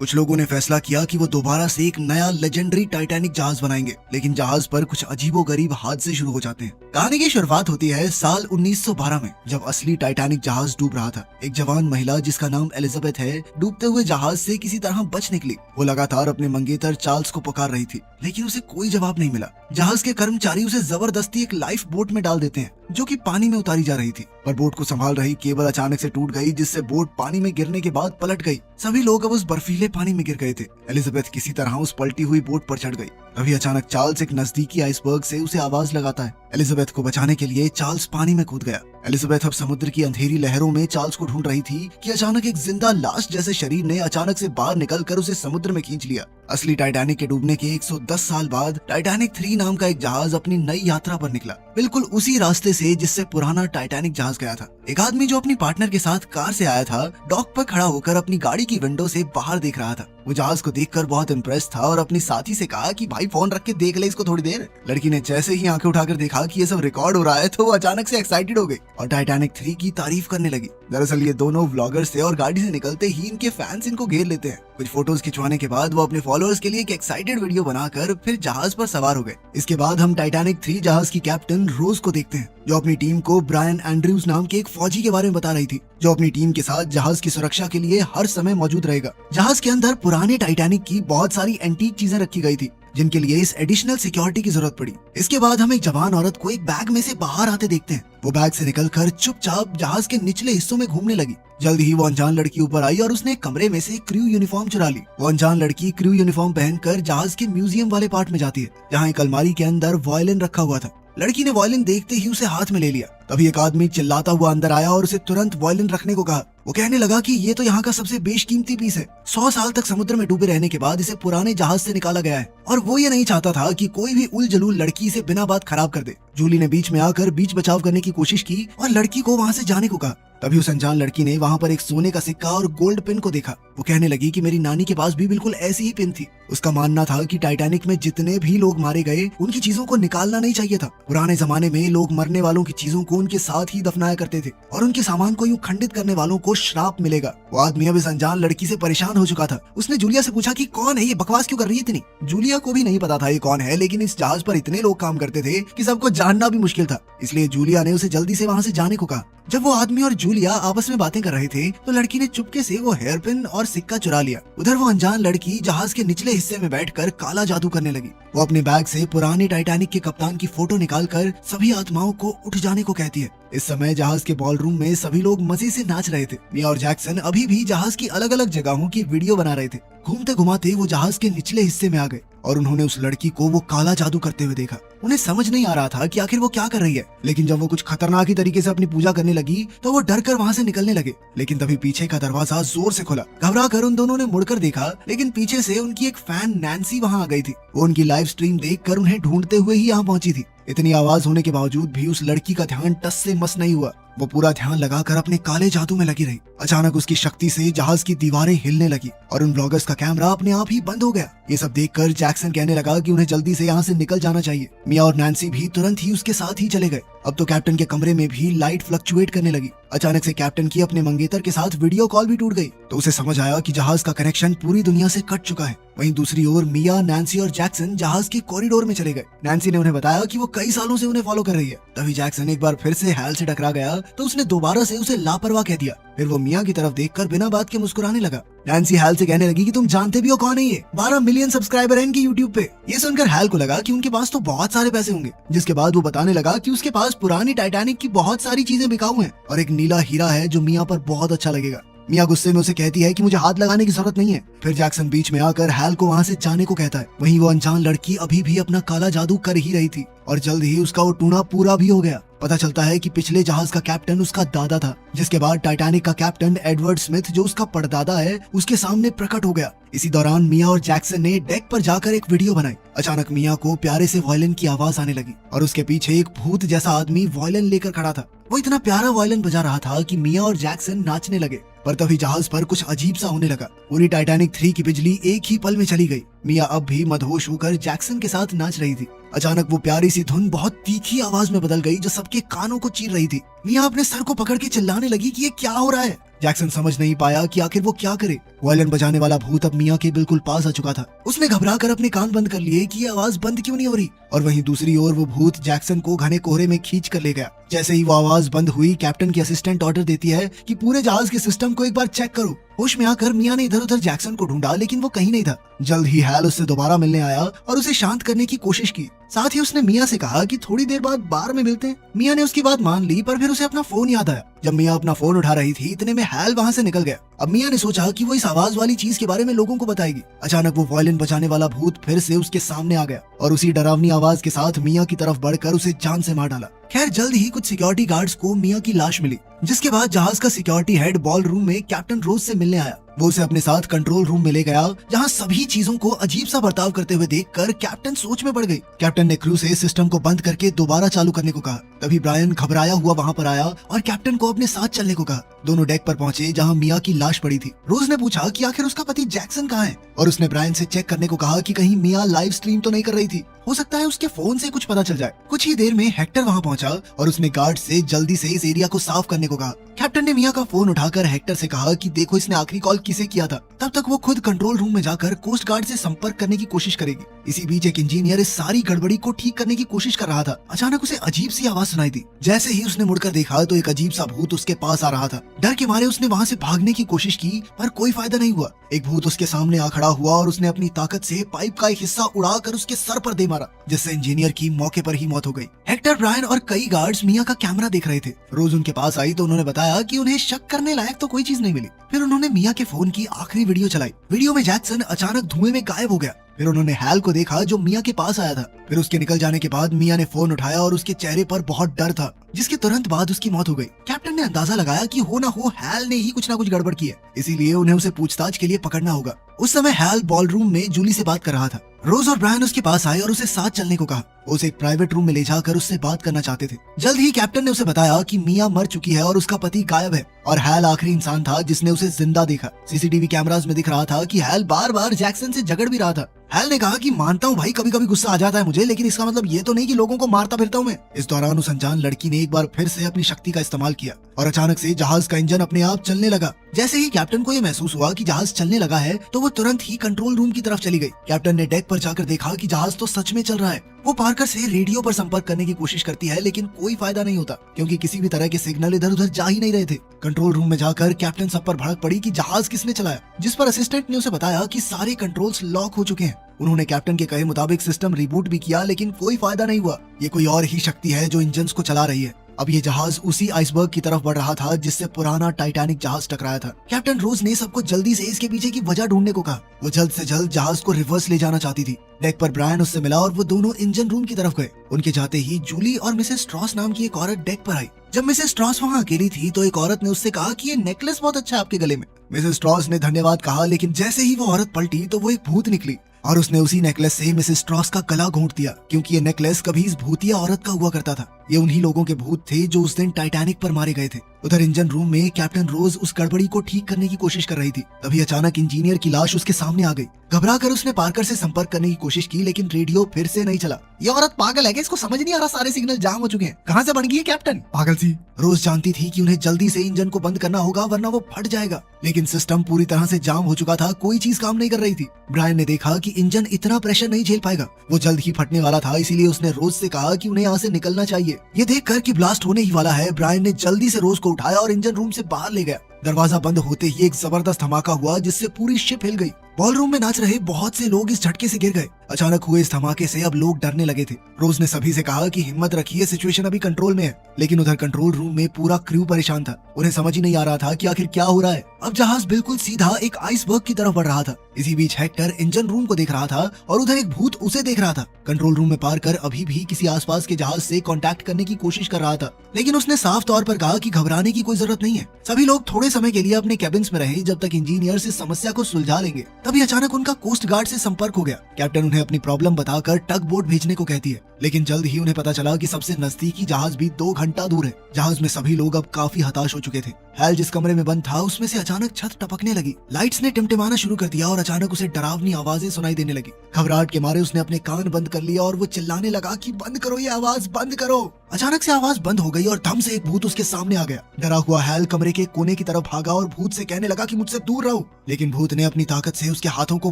कुछ लोगों ने फैसला किया कि वो दोबारा से एक नया लेजेंडरी टाइटैनिक जहाज बनाएंगे, लेकिन जहाज पर कुछ अजीबोगरीब हादसे शुरू हो जाते हैं। कहानी की शुरुआत होती है साल 1912 में, जब असली टाइटैनिक जहाज डूब रहा था। एक जवान महिला जिसका नाम एलिजाबेथ है, डूबते हुए जहाज से किसी तरह बच निकली। वो लगातार अपने मंगेतर चार्ल्स को पुकार रही थी, लेकिन उसे कोई जवाब नहीं मिला। जहाज के कर्मचारी उसे जबरदस्ती एक लाइफ बोट में डाल देते हैं, जो कि पानी में उतारी जा रही थी। पर बोट को संभाल रही केबल अचानक से टूट गई, जिससे बोट पानी में गिरने के बाद पलट गई। सभी लोग अब उस बर्फीले पानी में गिर गए थे। एलिजाबेथ किसी तरह उस पलटी हुई बोट पर चढ़ गई। तभी अचानक चार्ल्स एक नजदीकी आइसबर्ग से उसे आवाज लगाता है। एलिजाबेथ को बचाने के लिए चार्ल्स पानी में कूद गया। एलिजाबेथ अब समुद्र की अंधेरी लहरों में चार्ल्स को ढूंढ रही थी कि अचानक एक जिंदा लाश जैसे शरीर ने अचानक से बाहर निकलकर उसे समुद्र में खींच लिया। असली टाइटैनिक के डूबने के 110 साल बाद टाइटैनिक 3 नाम का एक जहाज अपनी नई यात्रा पर निकला, बिल्कुल उसी रास्ते से जिससे पुराना टाइटैनिक जहाज गया था। एक आदमी जो अपनी पार्टनर के साथ कार से आया था, डॉक पर खड़ा होकर अपनी गाड़ी की विंडो से बाहर देख रहा था। वो जहाज को देखकर बहुत इम्प्रेस था और अपनी साथी से कहा कि भाई फोन रख के देख ले इसको थोड़ी देर। लड़की ने जैसे ही आंखें उठाकर देखा कि ये सब रिकॉर्ड हो रहा है, तो वो अचानक से एक्साइटेड हो गई और टाइटैनिक 3 की तारीफ करने लगी। दरअसल ये दोनों व्लॉगर्स थे और गाड़ी से निकलते ही इनके फैंस इनको घेर लेते हैं। कुछ फोटोज खिंचवाने के बाद वो अपने फॉलोअर्स के लिए एक एक्साइटेड वीडियो बनाकर फिर जहाज पर सवार हो गए। इसके बाद हम टाइटैनिक 3 जहाज की कैप्टन रोज को देखते हैं, जो अपनी टीम को ब्रायन एंड्रयूज नाम के एक फौजी के बारे में बता रही थी, जो अपनी टीम के साथ जहाज की सुरक्षा के लिए हर समय मौजूद रहेगा। जहाज के अंदर पुराने टाइटैनिक की बहुत सारी एंटीक चीजें रखी गई थी, जिनके लिए इस एडिशनल सिक्योरिटी की जरूरत पड़ी। इसके बाद हम एक जवान औरत को एक बैग में से बाहर आते देखते हैं। वो बैग से निकलकर चुपचाप जहाज के निचले हिस्सों में घूमने लगी। जल्द ही वो अनजान लड़की ऊपर आई और उसने कमरे में से क्रू यूनिफॉर्म चुरा ली। वो अनजान लड़की क्रू यूनिफॉर्म पहनकर जहाज के म्यूजियम वाले पार्ट में जाती है, जहाँ एक अलमारी के अंदर वायलिन रखा हुआ था। लड़की ने वायलिन देखते ही उसे हाथ में ले लिया। तभी एक आदमी चिल्लाता हुआ अंदर आया और उसे तुरंत वायलिन रखने को कहा। वो कहने लगा कि ये तो यहाँ का सबसे बेशकीमती पीस है। 100 साल तक समुद्र में डूबे रहने के बाद इसे पुराने जहाज से निकाला गया है, और वो ये नहीं चाहता था कि कोई भी उलझलूल लड़की इसे बिना बात खराब कर दे। जूली ने बीच में आकर बीच बचाव करने की कोशिश की और लड़की को वहाँ से जाने को कहा। तभी उस अनजान लड़की ने वहाँ पर एक सोने का सिक्का और गोल्ड पिन को देखा। वो कहने लगी कि मेरी नानी के पास भी बिल्कुल ऐसी ही पिन थी। उसका मानना था कि टाइटैनिक में जितने भी लोग मारे गए, उनकी चीजों को निकालना नहीं चाहिए था। पुराने जमाने में लोग मरने वालों की चीजों को उनके साथ ही दफनाया करते थे, और उनके सामान को यूं खंडित करने वालों को श्राप मिलेगा। वो आदमी अब इस अनजान लड़की से परेशान हो चुका था। उसने जूलिया से पूछा कि कौन है ये, बकवास क्यों कर रही है इतनी। जूलिया को भी नहीं पता था ये कौन है, लेकिन इस जहाज पर इतने लोग काम करते थे कि सबको जानना भी मुश्किल था। इसलिए जूलिया ने उसे जल्दी से वहाँ से जाने को कहा। जब वो आदमी और जूलिया आपस में बातें कर रहे थे, तो लड़की ने चुपके से वो हेयर पिन और सिक्का चुरा लिया। उधर वो अनजान लड़की जहाज के निचले हिस्से में बैठकर काला जादू करने लगी। वो अपने बैग से पुराने टाइटैनिक के कप्तान की फोटो निकालकर सभी आत्माओं को उठ जाने को कहती है। इस समय जहाज के बॉलरूम में सभी लोग मजे से नाच रहे थे। मिया और जैक्सन अभी भी जहाज की अलग अलग जगहों की वीडियो बना रहे थे। घूमते घुमाते वो जहाज के निचले हिस्से में आ गए और उन्होंने उस लड़की को वो काला जादू करते हुए देखा। उन्हें समझ नहीं आ रहा था कि आखिर वो क्या कर रही है, लेकिन जब वो कुछ खतरनाक ही तरीके से अपनी पूजा करने लगी, तो वो डर कर वहाँ से निकलने लगे। लेकिन तभी पीछे का दरवाजा जोर से खुला। घबरा कर उन दोनों ने मुड़कर देखा, लेकिन पीछे से उनकी एक फैन नैन्सी वहाँ आ गई थी। वो उनकी लाइव स्ट्रीम देखकर उन्हें ढूंढते हुए ही यहाँ पहुंची थी। इतनी आवाज होने के बावजूद भी उस लड़की का ध्यान टस से मस नहीं हुआ। वो पूरा ध्यान लगाकर अपने काले जादू में लगी रही। अचानक उसकी शक्ति से जहाज की दीवारें हिलने लगी और उन ब्लॉगर्स का कैमरा अपने आप ही बंद हो गया। ये सब देखकर जैक्सन कहने लगा कि उन्हें जल्दी से यहाँ से निकल जाना चाहिए। मिया और नैन्सी भी तुरंत ही उसके साथ ही चले गए। अब तो कैप्टन के कमरे में भी लाइट फ्लक्चुएट करने लगी। अचानक से कैप्टन की अपने मंगेतर के साथ वीडियो कॉल भी टूट गई, तो उसे समझ आया कि जहाज का कनेक्शन पूरी दुनिया से कट चुका है। वहीं दूसरी ओर मिया, नैन्सी और जैक्सन जहाज के कॉरिडोर में चले गए। नैन्सी ने उन्हें बताया कि वो कई सालों से उन्हें फॉलो कर रही है। तभी जैक्सन एक बार फिर से हैल से टकरा गया, तो उसने दोबारा से उसे लापरवाह कह दिया। फिर वो मिया की तरफ देखकर बिना बात के मुस्कुराने लगा। नैन्सी हैल से कहने लगी कि तुम जानते भी हो कौन है ये, 12 मिलियन सब्सक्राइबर हैं इनके यूट्यूब पे। ये सुनकर हैल को लगा कि उनके पास तो बहुत सारे पैसे होंगे, जिसके बाद वो बताने लगा कि उसके पास पुरानी टाइटैनिक की बहुत सारी चीजें बिकाऊ हैं और एक नीला हीरा है जो मिया पर बहुत अच्छा लगेगा। मिया गुस्से में उसे कहती है कि मुझे हाथ लगाने की जरूरत नहीं है। फिर जैक्सन बीच में आकर हैल को वहाँ से जाने को कहता है। वहीं वो अनजान लड़की अभी भी अपना काला जादू कर ही रही थी और जल्द ही उसका वो टूना पूरा भी हो गया। पता चलता है कि पिछले जहाज का कैप्टन उसका दादा था, जिसके बाद टाइटैनिक का कैप्टन एडवर्ड स्मिथ, जो उसका परदादा है, उसके सामने प्रकट हो गया। इसी दौरान मिया और जैक्सन ने डेक पर जाकर एक वीडियो बनाई। अचानक मिया को प्यारे से वायलिन की आवाज आने लगी और उसके पीछे एक भूत जैसा आदमी वायलिन लेकर खड़ा था। वो इतना प्यारा वायलिन बजा रहा था कि मिया और जैक्सन नाचने लगे। पर तभी जहाज पर कुछ अजीब सा होने लगा। पूरी टाइटैनिक 3 की बिजली एक ही पल में चली गई। मिया अब भी मदहोश होकर जैक्सन के साथ नाच रही थी। अचानक वो प्यारी सी धुन बहुत तीखी आवाज में बदल गई, जो सबके कानों को चीर रही थी। मिया अपने सर को पकड़ के चिल्लाने लगी कि ये क्या हो रहा है। जैक्सन समझ नहीं पाया कि आखिर वो क्या करे। वायलिन बजाने वाला भूत अब मिया के बिल्कुल पास आ चुका था। उसने घबरा कर अपने कान बंद कर लिए कि ये आवाज बंद क्यों नहीं हो रही। और वहीं दूसरी ओर वो भूत जैक्सन को घने कोहरे में खींच कर ले गया। जैसे ही वो आवाज बंद हुई, कैप्टन की असिस्टेंट ऑर्डर देती है कि पूरे जहाज के सिस्टम को एक बार चेक करो। होश में आकर मिया ने इधर उधर जैक्सन को ढूंढा, लेकिन वो कहीं नहीं था। जल्द ही हैल उससे दोबारा मिलने आया और उसे शांत करने की कोशिश की। साथ ही उसने मिया से कहा कि थोड़ी देर बाद बार में मिलते हैं। मिया ने उसकी बात मान ली, पर फिर उसे अपना फोन याद आया। जब मिया अपना फोन उठा रही थी, इतने में हैल वहाँ से निकल गया। अब मिया ने सोचा कि वो इस आवाज वाली चीज के बारे में लोगों को बताएगी। अचानक वो वायलिन बजाने वाला भूत फिर से उसके सामने आ गया और उसी डरावनी आवाज के साथ मिया की तरफ बढ़कर उसे जान से मार डाला। खैर, जल्द ही कुछ सिक्योरिटी गार्ड्स को मिया की लाश मिली, जिसके बाद जहाज का सिक्योरिटी हेड बॉल रूम में कैप्टन रोज से मिलने आया। वो उसे अपने साथ कंट्रोल रूम में ले गया, जहां सभी चीजों को अजीब सा बर्ताव करते हुए देखकर कैप्टन सोच में पड़ गई। कैप्टन ने क्रू से सिस्टम को बंद करके दोबारा चालू करने को कहा। तभी ब्रायन घबराया हुआ वहां पर आया और कैप्टन को अपने साथ चलने को कहा। दोनों डेक पर पहुंचे, जहां मिया की लाश पड़ी थी। रोज ने पूछा कि आखिर उसका पति जैक्सन कहाँ है, और उसने ब्रायन से चेक करने को कहा कि कहीं मिया लाइव स्ट्रीम तो नहीं कर रही थी। हो सकता है उसके फोन से कुछ पता चल जाए। कुछ ही देर में हेक्टर वहां पहुंचा और उसने गार्ड से जल्दी से इस एरिया को साफ करने को कहा। कैप्टन ने मिया का फोन उठाकर हेक्टर से कहा कि देखो इसने आखिरी कॉल किसे किया था। तब तक वो खुद कंट्रोल रूम में जाकर कोस्ट गार्ड से संपर्क करने की कोशिश करेगी। इसी बीच एक इंजीनियर इस सारी गड़बड़ी को ठीक करने की कोशिश कर रहा था। अचानक उसे अजीब सी आवाज सुनाई दी। जैसे ही उसने मुड़कर देखा तो एक अजीब सा भूत उसके पास आ रहा था। डर के मारे उसने वहाँ से भागने की कोशिश की, पर कोई फायदा नहीं हुआ। एक भूत उसके सामने आ खड़ा हुआ और उसने अपनी ताकत से पाइप का एक हिस्सा उड़ाकर उसके सर पर दे मारा, जिससे इंजीनियर की मौके पर ही मौत हो गई। हेक्टर, ब्रायन और कई गार्ड्स मिया का कैमरा देख रहे थे। रोज उनके पास आई तो उन्होंने बताया कि उन्हें शक करने लायक तो कोई चीज नहीं मिली। फिर उन्होंने मिया के फोन की आखिरी वीडियो चलाई। वीडियो में जैक्सन अचानक धुएं में गायब हो गया। फिर उन्होंने हैल को देखा जो मिया के पास आया था। फिर उसके निकल जाने के बाद मिया ने फोन उठाया और उसके चेहरे पर बहुत डर था, जिसके तुरंत बाद उसकी मौत हो गई। कैप्टन ने अंदाजा लगाया कि हो ना हो हैल ने ही कुछ ना कुछ गड़बड़ की है, इसीलिए उन्हें उसे पूछताछ के लिए पकड़ना होगा। उस समय हैल बॉल रूम में जूली से बात कर रहा था। रोज और ब्रायन उसके पास आए और उसे साथ चलने को कहा। वो उसे एक प्राइवेट रूम में ले जाकर उससे बात करना चाहते थे। जल्द ही कैप्टन ने उसे बताया कि मिया मर चुकी है और उसका पति गायब है, और हैल आखिरी इंसान था जिसने उसे जिंदा देखा। सीसीटीवी कैमरास में दिख रहा था कि हैल बार बार जैक्सन से झगड़ भी रहा था। हैल ने कहा कि मानता हूँ भाई, कभी कभी गुस्सा आ जाता है मुझे, लेकिन इसका मतलब ये तो नहीं कि लोगों को मारता फिरता हूँ मैं। इस दौरान उस अनजान लड़की ने एक बार फिर से अपनी शक्ति का इस्तेमाल किया और अचानक से जहाज का इंजन अपने आप चलने लगा। जैसे ही कैप्टन को ये महसूस हुआ कि जहाज चलने लगा है, तो वो तुरंत ही कंट्रोल रूम की तरफ चली गई। कैप्टन ने डेक पर जाकर देखा कि जहाज तो सच में चल रहा है। वो पार्कर से रेडियो पर संपर्क करने की कोशिश करती है, लेकिन कोई फायदा नहीं होता, क्योंकि किसी भी तरह के सिग्नल इधर उधर जा ही नहीं रहे थे। कंट्रोल रूम में जाकर कैप्टन सब पर भड़क पड़ी कि जहाज किसने चलाया, जिस पर असिस्टेंट ने उसे बताया कि सारे कंट्रोल्स लॉक हो चुके हैं। उन्होंने कैप्टन के कहे मुताबिक सिस्टम रिबूट भी किया, लेकिन कोई फायदा नहीं हुआ। ये कोई और ही शक्ति है जो इंजन्स को चला रही है। अब ये जहाज उसी आइसबर्ग की तरफ बढ़ रहा था जिससे पुराना टाइटैनिक जहाज टकराया था। कैप्टन रोज ने सबको जल्दी से इसके पीछे की वजह ढूंढने को कहा। वो जल्द से जल्द जहाज को रिवर्स ले जाना चाहती थी। डेक पर ब्रायन उससे मिला और वो दोनों इंजन रूम की तरफ गए। उनके जाते ही जूली और मिसेस स्ट्रॉस नाम की एक औरत डेक पर आई। जब मिसेस स्ट्रॉस वहाँ अकेली थी तो एक औरत ने उससे कहा कि ये नेकलेस बहुत अच्छा है आपके गले में। मिसेस स्ट्रॉस ने धन्यवाद कहा, लेकिन जैसे ही वो औरत पलटी तो वो एक भूत निकली और उसने उसी नेकलेस से मिसेस स्ट्रॉस का गला घोंट दिया, क्योंकि ये नेकलेस कभी इस भूतिया औरत का हुआ करता था। ये उन्हीं लोगों के भूत थे जो उस दिन टाइटैनिक पर मारे गए थे। उधर इंजन रूम में कैप्टन रोज उस गड़बड़ी को ठीक करने की कोशिश कर रही थी। तभी अचानक इंजीनियर की लाश उसके सामने आ गई। घबरा कर उसने पार्कर से संपर्क करने की कोशिश की, लेकिन रेडियो फिर से नहीं चला। ये औरत पागल है क्या? इसको समझ नहीं आ रहा, सारे सिग्नल जाम हो चुके हैं। कहाँ से बन गई है कैप्टन? पागल सी। रोज जानती थी कि उन्हें जल्दी से इंजन को बंद करना होगा, वरना वो फट जाएगा, लेकिन सिस्टम पूरी तरह से जाम हो चुका था। कोई चीज काम नहीं कर रही थी। ब्रायन ने देखा कि इंजन इतना प्रेशर नहीं झेल पाएगा, वो जल्द ही फटने वाला था, इसीलिए उसने रोज से कहा कि उन्हें यहाँ से निकलना चाहिए। ये देखकर कि ब्लास्ट होने ही वाला है, ब्रायन ने जल्दी से रोज को उठाया और इंजन रूम से बाहर ले गया। दरवाजा बंद होते ही एक जबरदस्त धमाका हुआ, जिससे पूरी शिप हिल गई। बॉल रूम में नाच रहे बहुत से लोग इस झटके से गिर गए। अचानक हुए इस धमाके से अब लोग डरने लगे थे। रोज ने सभी से कहा कि हिम्मत रखिए, सिचुएशन अभी कंट्रोल में है, लेकिन उधर कंट्रोल रूम में पूरा क्रू परेशान था। उन्हें समझ ही नहीं आ रहा था कि आखिर क्या हो रहा है। अब जहाज बिल्कुल सीधा एक आइसबर्ग की तरफ बढ़ रहा था। इसी बीच हेक्टर इंजन रूम को देख रहा था और उधर एक भूत उसे देख रहा था। कंट्रोल रूम में पार्कर अभी भी किसी आसपास के जहाज से कांटेक्ट करने की कोशिश कर रहा था, लेकिन उसने साफ तौर पर कहा कि घबराने की कोई जरूरत नहीं है। सभी लोग थोड़े समय के लिए अपने केबिन्स में रहे, जब तक इंजीनियर इस समस्या को सुलझा लेंगे। तभी अचानक उनका कोस्ट गार्ड से संपर्क हो गया। कैप्टन उन्हें अपनी प्रॉब्लम बताकर टग बोट भेजने को कहती है। लेकिन जल्द ही उन्हें पता चला कि सबसे नजदीकी जहाज भी 2 घंटा दूर है। जहाज में सभी लोग अब काफी हताश हो चुके थे। हैल जिस कमरे में बंद था उसमें से अचानक छत टपकने लगी। लाइट्स ने टिमटिमाना शुरू कर दिया और अचानक उसे डरावनी आवाजें सुनाई देने लगी। घबराहट के मारे उसने अपने कान बंद कर लिया और वो चिल्लाने लगा कि बंद करो ये आवाज, बंद करो। अचानक से आवाज बंद हो गई और धम से एक भूत उसके सामने आ गया। डरा हुआ हैल कमरे के कोने की तरफ भागा और भूत से कहने लगा कि मुझसे दूर रहो। लेकिन भूत ने अपनी ताकत से उसके हाथों को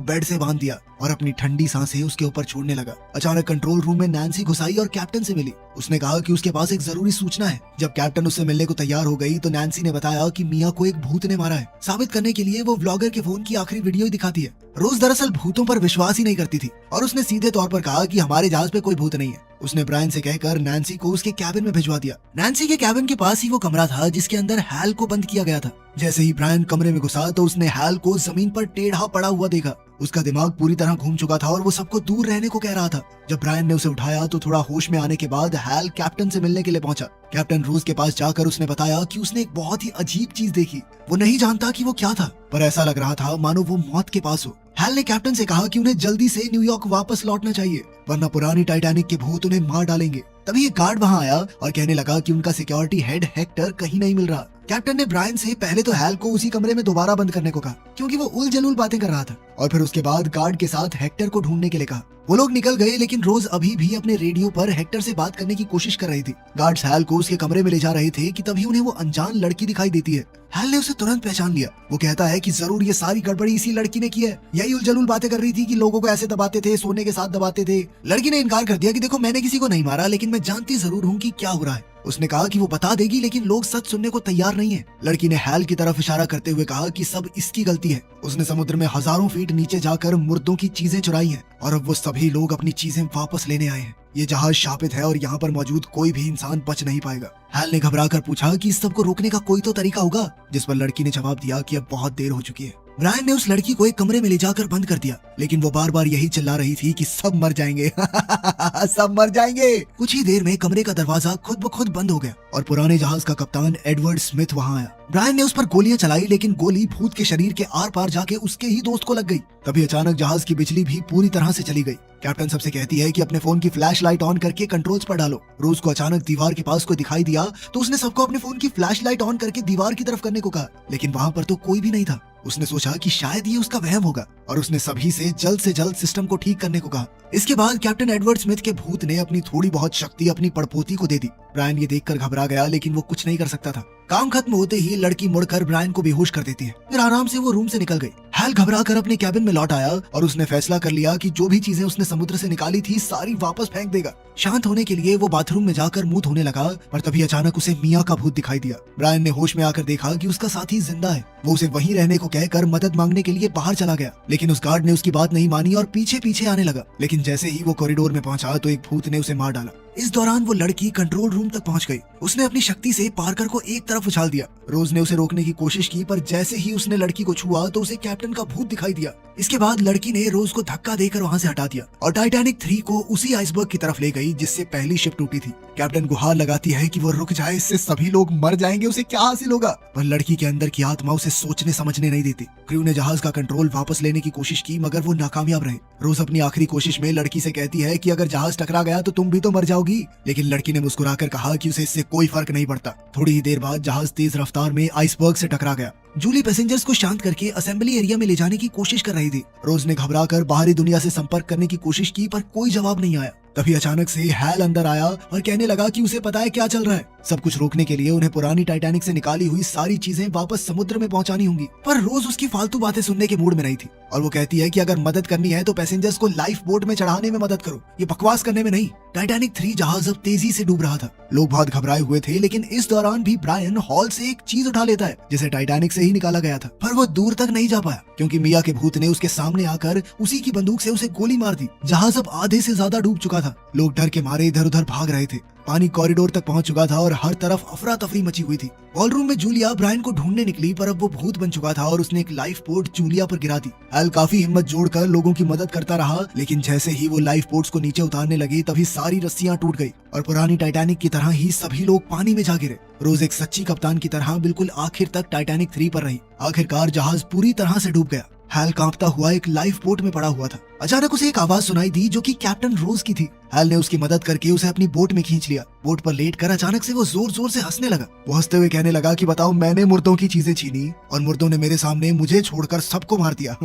बेड से बांध दिया और अपनी ठंडी सांसें उसके ऊपर छोड़ने लगा। अचानक कंट्रोल रूम में नैन्सी घुसाई और कैप्टन से मिली। उसने कहा कि उसके पास एक जरूरी सूचना है। जब कैप्टन उससे मिलने को तैयार हो गई तो नैन्सी ने बताया कि मिया को एक भूत ने मारा है। साबित करने के लिए वो व्लॉगर के फोन की आखिरी वीडियो ही दिखाती है। रोज दरअसल भूतों पर विश्वास ही नहीं करती थी और उसने सीधे तौर पर कहा कि हमारे जहाज पे कोई भूत नहीं है। उसने ब्रायन से कहकर नैन्सी को उसके कैबिन में भिजवा दिया। नैन्सी के कैबिन के पास ही वो कमरा था जिसके अंदर हैल को बंद किया गया था। जैसे ही ब्रायन कमरे में घुसा तो उसने हैल को जमीन पर टेढ़ा पड़ा हुआ देखा। उसका दिमाग पूरी तरह घूम चुका था और वो सबको दूर रहने को कह रहा था। जब ब्रायन ने उसे उठाया तो थोड़ा होश में आने के बाद हैल कैप्टन से मिलने के लिए पहुंचा। कैप्टन रूस के पास जाकर उसने बताया कि उसने एक बहुत ही अजीब चीज देखी। वो नहीं जानता कि वो क्या था, पर ऐसा लग रहा था मानो वो मौत के पास हो। हैल ने कैप्टन से कहा कि उन्हें जल्दी से न्यूयॉर्क वापस लौटना चाहिए वरना पुरानी टाइटैनिक के भूत उन्हें मार डालेंगे। तभी एक गार्ड वहां आया और कहने लगा कि उनका सिक्योरिटी हेड हेक्टर कहीं नहीं मिल रहा। कैप्टन ने ब्रायन से पहले तो हैल को उसी कमरे में दोबारा बंद करने को कहा क्योंकि वो उल जलूल बातें कर रहा था, और फिर उसके बाद गार्ड के साथ हेक्टर को ढूंढने के लिए कहा। वो लोग निकल गए लेकिन रोज अभी भी अपने रेडियो पर हेक्टर से बात करने की कोशिश कर रही थी। गार्ड्स हैल को उसके कमरे में ले जा रहे थे कि तभी उन्हें वो अनजान लड़की दिखाई देती है। हैल ने उसे तुरंत पहचान लिया। वो कहता है कि जरूर ये सारी गड़बड़ी इसी लड़की ने की है। यही उलझुल बातें कर रही थी कि लोगों को ऐसे दबाते थे, सोने के साथ दबाते थे। लड़की ने इनकार कर दिया कि देखो मैंने किसी को नहीं मारा, लेकिन मैं जानती जरूर हूँ कि क्या हो रहा है। उसने कहा कि वो बता देगी लेकिन लोग सच सुनने को तैयार नहीं है। लड़की ने हैल की तरफ इशारा करते हुए कहा कि सब इसकी गलती है। उसने समुद्र में हजारों फीट नीचे जाकर मुर्दों की चीजें चुराई हैं और अब वो सभी लोग अपनी चीजें वापस लेने आए हैं। ये जहाज शापित है और यहाँ पर मौजूद कोई भी इंसान बच नहीं पाएगा। हैल ने घबराकर पूछा कि इस सब को रोकने का कोई तो तरीका होगा, जिस पर लड़की ने जवाब दिया कि अब बहुत देर हो चुकी है। ब्रायन ने उस लड़की को एक कमरे में ले जाकर बंद कर दिया, लेकिन वो बार बार यही चिल्ला रही थी कि सब मर जाएंगे सब मर जाएंगे। कुछ ही देर में कमरे का दरवाजा खुद ब खुद बंद हो गया और पुराने जहाज का कप्तान एडवर्ड स्मिथ वहां आया। ब्रायन ने उस पर गोलियां चलाई लेकिन गोली भूत के शरीर के आर पार जाके उसके ही दोस्त को लग गई। तभी अचानक जहाज की बिजली भी पूरी तरह से चली गई। कैप्टन सबसे कहती है कि अपने फोन की फ्लैश लाइट ऑन करके कंट्रोल्स पर डालो। रोज को अचानक दीवार के पास कोई दिखाई दिया तो उसने सबको अपने फोन की फ्लैश लाइट ऑन करके दीवार की तरफ करने को कहा, लेकिन वहाँ पर तो कोई भी नहीं था। उसने सोचा कि शायद ये उसका वहम होगा और उसने सभी से जल्द सिस्टम को ठीक करने को कहा। इसके बाद कैप्टन एडवर्ड स्मिथ के भूत ने अपनी थोड़ी बहुत शक्ति अपनी पड़पोती को दे दी। ब्रायन ये देखकर घबरा गया लेकिन वो कुछ नहीं कर सकता था। काम खत्म होते ही लड़की मुड़कर ब्रायन को बेहोश कर देती है। फिर आराम से वो रूम से निकल गई। हैल घबरा कर अपने कैबिन में लौट आया और उसने फैसला कर लिया कि जो भी चीजें उसने समुद्र से निकाली थी सारी वापस फेंक देगा। शांत होने के लिए वो बाथरूम में जाकर मुंह धोने लगा, पर तभी अचानक उसे मिया का भूत दिखाई दिया। ब्रायन ने होश में आकर देखा कि उसका साथी जिंदा है। वो उसे वहीं रहने को कहकर मदद मांगने के लिए बाहर चला गया, लेकिन उस गार्ड ने उसकी बात नहीं मानी और पीछे पीछे आने लगा। लेकिन जैसे ही वो कॉरिडोर में पहुंचा तो एक भूत ने उसे मार डाला। इस दौरान वो लड़की कंट्रोल रूम तक पहुंच गई। उसने अपनी शक्ति से पार्कर को एक तरफ उछाल दिया। रोज ने उसे रोकने की कोशिश की, पर जैसे ही उसने लड़की को छुआ तो उसे कैप्टन का भूत दिखाई दिया। इसके बाद लड़की ने रोज को धक्का देकर वहां से हटा दिया और टाइटैनिक 3 को उसी आइसबर्ग की तरफ ले गई जिससे पहली शिप टूटी थी। कैप्टन गुहार लगाती है कि वो रुक जाए, इससे सभी लोग मर जाएंगे, उसे क्या हासिल होगा। पर लड़की के अंदर की आत्मा उसे सोचने समझने नहीं देती। क्रू ने जहाज का कंट्रोल वापस लेने की कोशिश की मगर वो नाकामयाब रहे। रोज अपनी आखिरी कोशिश में लड़की से कहती है कि अगर जहाज टकरा गया तो तुम भी तो मर जाओगी, लेकिन लड़की ने मुस्कुराकर कहा कि उसे इससे कोई फर्क नहीं पड़ता। थोड़ी ही देर बाद जहाज तेज रफ्तार में आइसबर्ग से टकरा गया। जूली पैसेंजर्स को शांत करके असेंबली एरिया में ले जाने की कोशिश कर रही थी। रोज ने घबराकर बाहरी दुनिया से संपर्क करने की कोशिश की पर कोई जवाब नहीं आया। तभी अचानक से हैल अंदर आया और कहने लगा कि उसे पता है क्या चल रहा है। सब कुछ रोकने के लिए उन्हें पुरानी टाइटैनिक से निकाली हुई सारी चीजें वापस समुद्र में पहुंचानी होंगी। पर रोज उसकी फालतू बातें सुनने के मूड में नहीं थी और वो कहती है कि अगर मदद करनी है तो पैसेंजर्स को लाइफ बोट में चढ़ाने में मदद करो, ये बकवास करने में नहीं। टाइटैनिक 3 जहाज अब तेजी से डूब रहा था। लोग बहुत घबराए हुए थे, लेकिन इस दौरान भी ब्रायन हॉल से एक चीज उठा लेता है जिसे टाइटैनिक से ही निकाला गया था। पर वो दूर तक नहीं जा पाया क्योंकि मिया के भूत ने उसके सामने आकर उसी की बंदूक से उसे गोली मार दी। जहाज अब आधे से ज्यादा डूब चुका था। लोग डर के मारे इधर उधर भाग रहे थे। पानी कॉरिडोर तक पहुंच चुका था और हर तरफ अफरा तफरी मची हुई थी। बॉलरूम में जूलिया ब्रायन को ढूंढने निकली, पर अब वो भूत बन चुका था और उसने एक लाइफ बोट जूलिया पर गिरा दी। हैल काफी हिम्मत जोड़कर लोगों की मदद करता रहा, लेकिन जैसे ही वो लाइफ बोट्स को नीचे उतारने लगी तभी सारी रस्सियां टूट गई और पुरानी टाइटैनिक की तरह ही सभी लोग पानी में जा गिरे। रोज एक सच्ची कप्तान की तरह बिल्कुल आखिर तक टाइटैनिक 3 पर रही। आखिरकार जहाज पूरी तरह से डूब गया। हैल कांपता हुआ एक लाइफ बोट में पड़ा हुआ था। अचानक उसे एक आवाज सुनाई दी जो कि कैप्टन रोज की थी। हैल ने उसकी मदद करके उसे अपनी बोट में खींच लिया। बोट पर लेटकर अचानक से वो जोर जोर से हंसने लगा। वो हंसते हुए कहने लगा कि बताओ, मैंने मुर्दों की चीजें छीनी और मुर्दों ने मेरे सामने मुझे छोड़कर सबको मार दिया।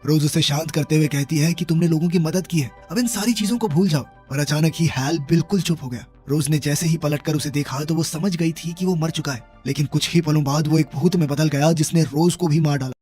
रोज उसे शांत करते हुए कहती है कि तुमने लोगों की मदद की है, अब इन सारी चीजों को भूल जाओ। और अचानक ही हैल बिल्कुल चुप हो गया। रोज ने जैसे ही पलटकर उसे देखा तो वो समझ गई थी कि वो मर चुका है, लेकिन कुछ ही पलों बाद वो एक भूत में बदल गया जिसने रोज को भी मार डाला।